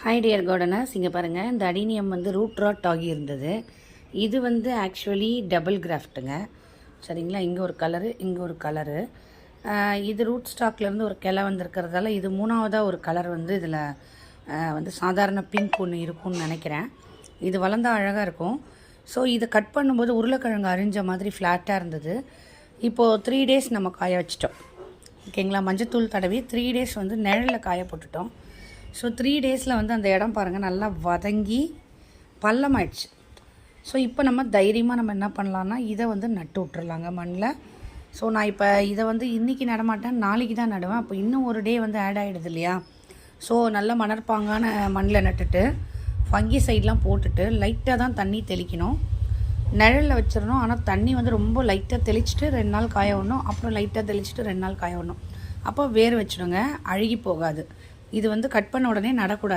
Hi dear gardeners, இங்கே பாருங்கள், இந்த அடினியம் வந்து ரூட் ராட் ஆகி இருந்தது. இது வந்து ஆக்சுவலி டபுள் கிராஃப்ட்டுங்க. சரிங்களா? இங்கே ஒரு கலரு, இங்கே ஒரு கலரு. இது ரூட் ஸ்டாக்லேருந்து ஒரு கிளை வந்திருக்கிறதால இது மூணாவதாக ஒரு கலர் வந்து இதில் வந்து சாதாரண பிங்க் ஒன்று இருக்கும்னு நினைக்கிறேன். இது வளர்ந்தால் அழகாக இருக்கும். ஸோ இதை கட் பண்ணும்போது உருளைக்கிழங்கு அரிஞ்ச மாதிரி ஃப்ளாட்டாக இருந்தது. இப்போது 3 days நம்ம காய வச்சிட்டோம். ஓகேங்களா? மஞ்சத்தூள் தடவி 3 days வந்து நிழலில் காய போட்டுட்டோம். ஸோ 3 daysல வந்து அந்த இடம் பாருங்கள் நல்லா வதங்கி பள்ளமாயிடுச்சு. ஸோ இப்போ நம்ம தைரியமாக நம்ம என்ன பண்ணலான்னா இதை வந்து நட்டு விட்டுறலாங்க மண்ணில். ஸோ நான் இப்போ இதை வந்து இன்றைக்கி நடமாட்டேன், நாளைக்கு தான் நடுவேன். அப்போ இன்னும் ஒரு டே வந்து ஆட் ஆகிடுது இல்லையா? ஸோ நல்ல மணற்பாங்கான மண்ணில் நட்டுட்டு ஃபங்கி சைட்லாம் போட்டுட்டு லைட்டாக தான் தண்ணி தெளிக்கணும். நிழலில் வச்சிடணும். ஆனால் தண்ணி வந்து ரொம்ப லைட்டாக தெளிச்சுட்டு 2 நாள் காய விடணும். அப்புறம் லைட்டாக தெளிச்சுட்டு 2 நாள் காய விடணும். அப்போ வேர் வச்சிடுங்க, அழுகி போகாது. இது வந்து கட் பண்ண உடனே நடக்கூடாது.